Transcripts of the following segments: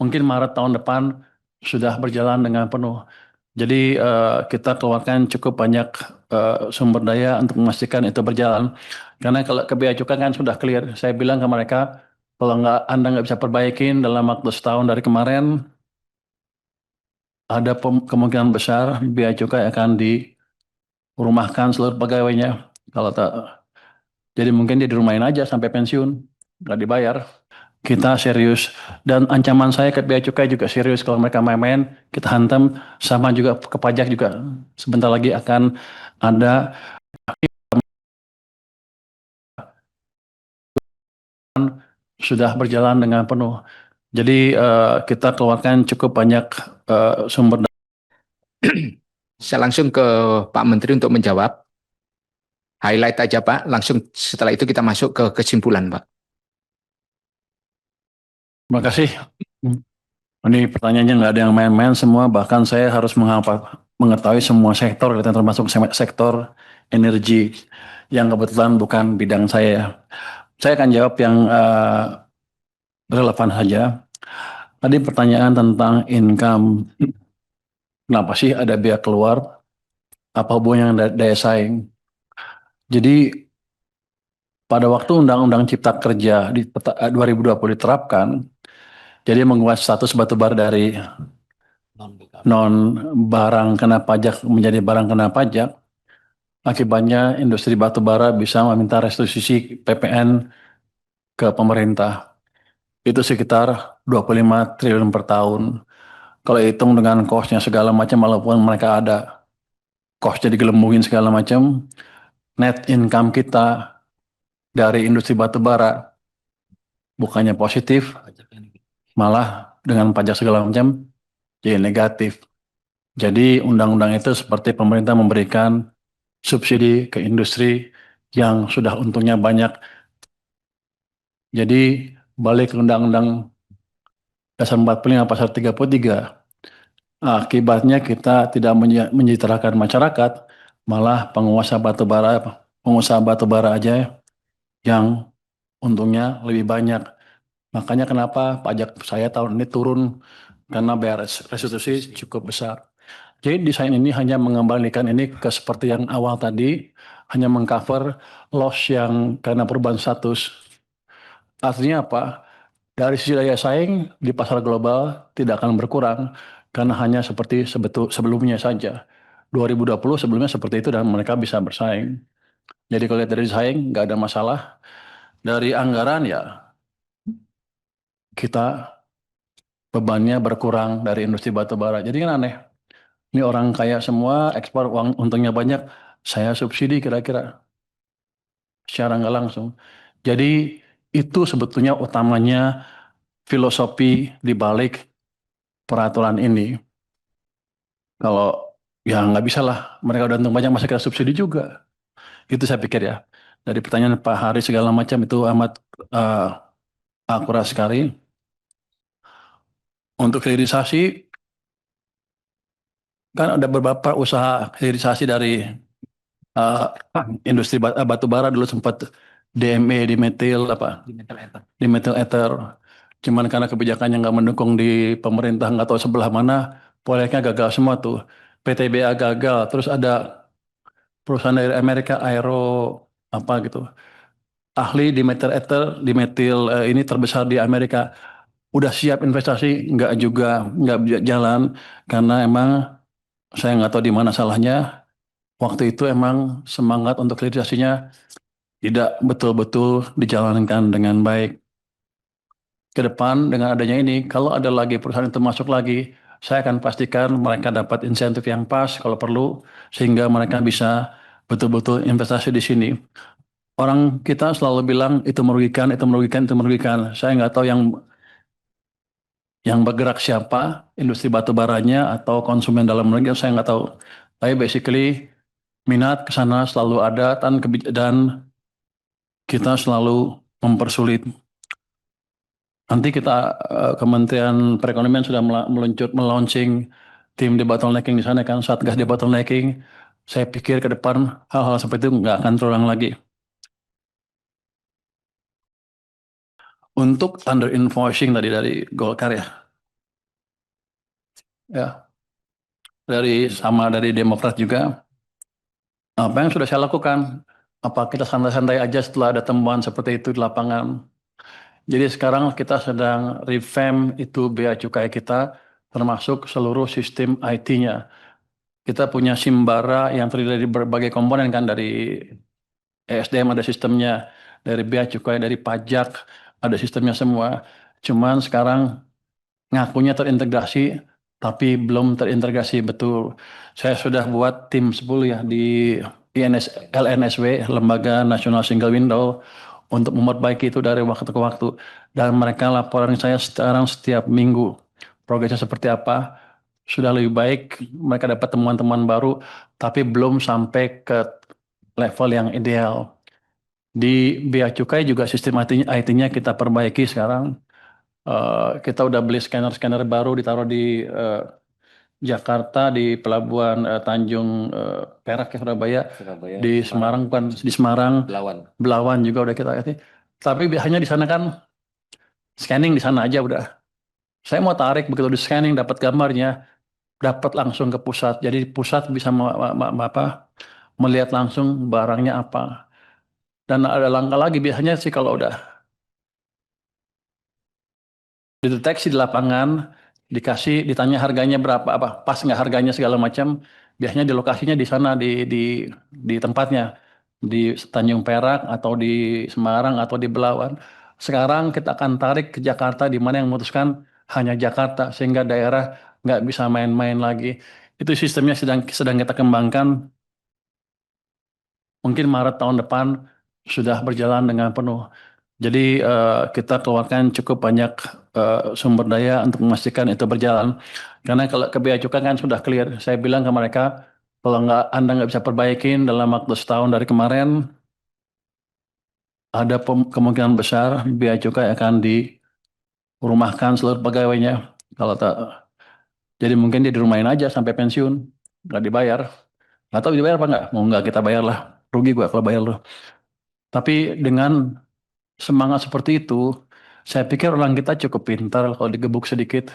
mungkin Maret tahun depan sudah berjalan dengan penuh. Jadi kita keluarkan cukup banyak sumber daya untuk memastikan itu berjalan. Karena kalau ke bea cukai kan sudah clear. Saya bilang ke mereka, kalau Anda nggak bisa perbaikin dalam waktu setahun dari kemarin, ada kemungkinan besar bea cukai akan dirumahkan seluruh pegawainya. Kalau tak, jadi mungkin dia dirumahin aja sampai pensiun, nggak dibayar. Kita serius dan ancaman saya ke bea cukai juga serius. Kalau mereka main-main, kita hantam. Sama juga ke pajak juga. Sebentar lagi akan ada sudah berjalan dengan penuh. Jadi kita keluarkan cukup banyak sumber daya. Saya langsung ke Pak Menteri untuk menjawab. Highlight aja Pak, langsung setelah itu kita masuk ke kesimpulan Pak. Terima kasih. Ini pertanyaannya nggak ada yang main-main semua. Bahkan saya harus mengetahui semua sektor, termasuk sektor energi yang kebetulan bukan bidang saya. Saya akan jawab yang relevan saja. Tadi pertanyaan tentang income. Kenapa sih ada biaya keluar? Apa hubungannya dengan daya saing? Jadi pada waktu Undang-Undang Cipta Kerja di 2020 diterapkan, jadi mengubah status batubara dari non barang kena pajak menjadi barang kena pajak. Akibatnya industri batubara bisa meminta restitusi PPN ke pemerintah. Itu sekitar 25 triliun per tahun. Kalau hitung dengan cost-nya segala macam, walaupun mereka ada cost-nya digelembungin segala macam, net income kita dari industri batubara bukannya positif, malah dengan pajak segala macam jadi negatif. Jadi undang-undang itu seperti pemerintah memberikan subsidi ke industri yang sudah untungnya banyak. Jadi balik ke Undang-Undang Dasar 45 Pasal 33, akibatnya kita tidak menyejahterakan masyarakat, malah pengusaha batubara aja yang untungnya lebih banyak. Makanya kenapa pajak saya tahun ini turun, karena bayar restitusi cukup besar. Jadi desain ini hanya mengembalikan ini ke seperti yang awal tadi, hanya mengcover loss yang karena perubahan status. Artinya apa? Dari sisi daya saing di pasar global tidak akan berkurang karena hanya seperti sebelumnya saja. 2020 sebelumnya seperti itu dan mereka bisa bersaing. Jadi kalau lihat dari saing nggak ada masalah. Dari anggaran ya kita bebannya berkurang dari industri batu bara. Jadi kan aneh. Ini orang kaya semua ekspor uang untungnya banyak. Saya subsidi kira-kira secara nggak langsung. Jadi itu sebetulnya utamanya filosofi di balik peraturan ini. Kalau ya nggak bisa lah, mereka udah untung banyak masa kita subsidi juga. Itu saya pikir ya. Dari pertanyaan Pak Hari segala macam itu amat eh, akurat sekali. Untuk hilirisasi, kan ada beberapa usaha hilirisasi dari eh, industri batu bara dulu sempat DME, dimetil apa? Dimetil ether. Cuman karena kebijakannya nggak mendukung di pemerintah, nggak tahu sebelah mana, proyeknya gagal semua tuh. PTBA gagal, terus ada perusahaan dari Amerika Aero apa gitu. Ahli di metil ether, di metil ini terbesar di Amerika. Udah siap investasi, nggak juga nggak jalan karena emang saya nggak tahu di mana salahnya. Waktu itu emang semangat untuk hilirisasinya tidak betul-betul dijalankan dengan baik. Ke depan dengan adanya ini, kalau ada lagi perusahaan itu masuk lagi, saya akan pastikan mereka dapat insentif yang pas kalau perlu, sehingga mereka bisa betul-betul investasi di sini. Orang kita selalu bilang itu merugikan, itu merugikan, itu merugikan. Saya nggak tahu yang bergerak siapa, industri batu baranya atau konsumen dalam negeri, saya nggak tahu. Tapi basically minat ke sana selalu ada dan kita selalu mempersulit. Nanti kita Kementerian Perekonomian sudah melaunching tim di bottlenecking di sana kan, Satgas di bottlenecking. Saya pikir ke depan hal-hal seperti itu nggak akan terulang lagi. Untuk under invoicing tadi dari Golkar ya. ya, dari Demokrat juga. Apa yang sudah saya lakukan? Apa kita santai-santai aja setelah ada temuan seperti itu di lapangan? Jadi sekarang kita sedang revamp itu bea cukai kita, termasuk seluruh sistem IT-nya. Kita punya Simbara yang terdiri dari berbagai komponen kan, dari ESDM ada sistemnya, dari bea cukai, dari pajak ada sistemnya semua. Cuman sekarang ngakunya terintegrasi, tapi belum terintegrasi betul. Saya sudah buat tim 10 ya di LNSW, Lembaga Nasional Single Window, untuk memperbaiki itu dari waktu ke waktu. Dan mereka laporan saya sekarang setiap minggu. Progresnya seperti apa? Sudah lebih baik, mereka dapat temuan-temuan baru, tapi belum sampai ke level yang ideal. Di Bea Cukai juga sistem IT-nya kita perbaiki sekarang. Kita udah beli scanner-scanner baru ditaruh di Jakarta, di Pelabuhan Tanjung Perak ya, Surabaya, Surabaya, di Semarang bukan di Semarang, Belawan. Belawan juga udah kita lihat. Tapi biasanya di sana kan scanning di sana aja udah. Saya mau tarik begitu di scanning dapat gambarnya, dapat langsung ke pusat. Jadi pusat bisa melihat langsung barangnya apa. Dan ada langkah lagi biasanya sih kalau udah dideteksi di lapangan, ditanya harganya berapa, apa pas nggak harganya segala macam, biasanya di lokasinya di sana di tempatnya di Tanjung Perak atau di Semarang atau di Belawan. Sekarang kita akan tarik ke Jakarta di mana yang memutuskan hanya Jakarta sehingga daerah nggak bisa main-main lagi. Itu sistemnya sedang kita kembangkan. Mungkin Maret tahun depan sudah berjalan dengan penuh. Jadi kita keluarkan cukup banyak sumber daya untuk memastikan itu berjalan. Karena kalau ke bea cukai kan sudah clear. Saya bilang ke mereka, kalau Anda nggak bisa perbaikin dalam waktu setahun dari kemarin, ada kemungkinan besar bea cukai akan dirumahkan seluruh pegawainya. Kalau tak, jadi mungkin dia dirumahin aja sampai pensiun, nggak dibayar. Nggak tahu dibayar apa nggak? Mau nggak kita bayar lah. Rugi gua kalau bayar loh. Tapi dengan semangat seperti itu, saya pikir orang kita cukup pintar kalau digebuk sedikit,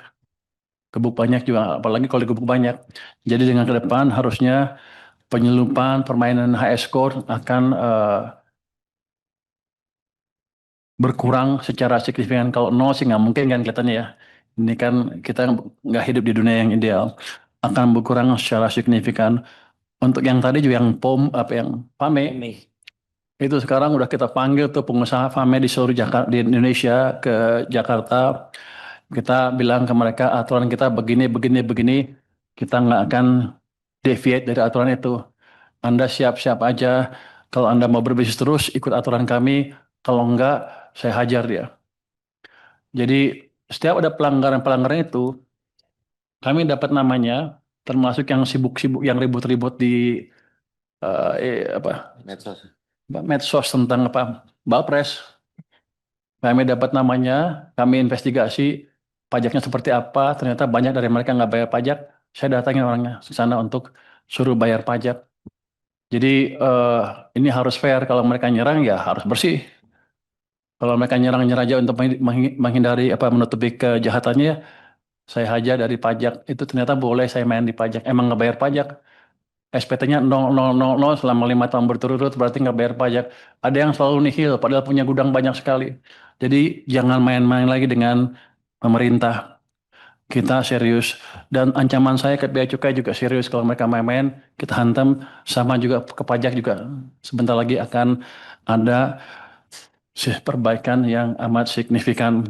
gebuk banyak juga, apalagi kalau digebuk banyak. Jadi dengan ke depan harusnya penyelundupan permainan HS score akan berkurang secara signifikan. Kalau nol sih nggak mungkin kan kelihatannya ya. Ini kan kita nggak hidup di dunia yang ideal. Akan berkurang secara signifikan. Untuk yang tadi juga yang POM, apa yang PAME, itu sekarang udah kita panggil tuh pengusaha FAME di seluruh Jakarta, di Indonesia ke Jakarta. Kita bilang ke mereka aturan kita begini, begini, begini. Kita nggak akan deviate dari aturan itu. Anda siap-siap aja. Kalau Anda mau berbisnis terus, ikut aturan kami. Kalau enggak, saya hajar dia. Jadi setiap ada pelanggaran-pelanggaran itu, kami dapat namanya, termasuk yang sibuk-sibuk, yang ribut-ribut di apa Medsos. medsos tentang apa Balpres. Kami dapat namanya, kami investigasi pajaknya seperti apa. Ternyata banyak dari mereka nggak bayar pajak. Saya datangin orangnya ke sana untuk suruh bayar pajak. Jadi ini harus fair. Kalau mereka nyerang ya harus bersih. Kalau mereka nyerang-nyerang aja untuk menghindari apa menutupi kejahatannya, saya hajar dari pajak. Itu ternyata boleh saya main di pajak. Emang nggak bayar pajak. SPT-nya 0000 selama 5 tahun berturut-turut berarti nggak bayar pajak. Ada yang selalu nihil padahal punya gudang banyak sekali. Jadi jangan main-main lagi dengan pemerintah. Kita serius. Dan ancaman saya ke bea cukai juga serius. Kalau mereka main-main, kita hantam. Sama juga ke pajak juga. Sebentar lagi akan ada perbaikan yang amat signifikan.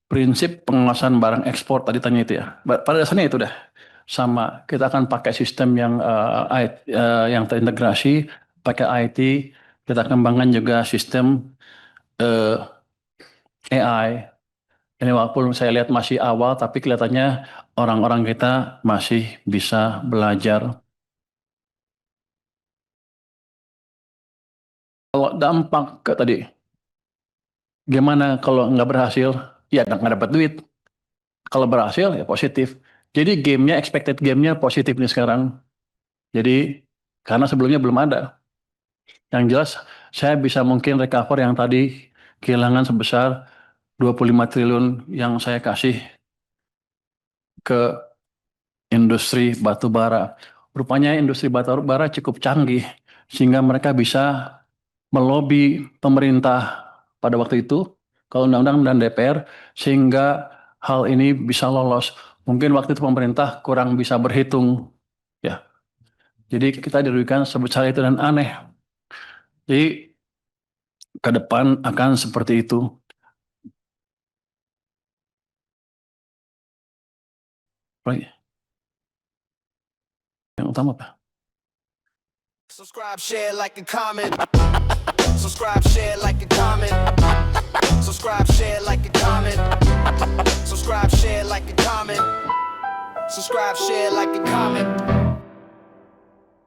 Prinsip pengawasan barang ekspor tadi tanya itu ya. Pada dasarnya itu dah sama. Kita akan pakai sistem yang terintegrasi, pakai IT. Kita kembangkan juga sistem AI. Ini walaupun saya lihat masih awal, tapi kelihatannya orang-orang kita masih bisa belajar. Kalau dampak ke tadi, gimana kalau nggak berhasil? Ya nggak dapat duit. Kalau berhasil ya positif. Jadi gamenya, expected gamenya positif nih sekarang. Jadi karena sebelumnya belum ada. Yang jelas saya bisa mungkin recover yang tadi kehilangan sebesar 25 triliun yang saya kasih ke industri batu bara. Rupanya industri batu bara cukup canggih sehingga mereka bisa melobi pemerintah pada waktu itu, kalau undang-undang dan DPR, sehingga hal ini bisa lolos. Mungkin waktu itu pemerintah kurang bisa berhitung, ya. Jadi kita dirugikan sebesar itu dan aneh. Jadi ke depan akan seperti itu. Yang utama apa? Subscribe, share, like, and comment. Subscribe, share, like, and comment. Subscribe, share, like, and comment. Subscribe, share, like, and comment. Subscribe, share, like, and comment.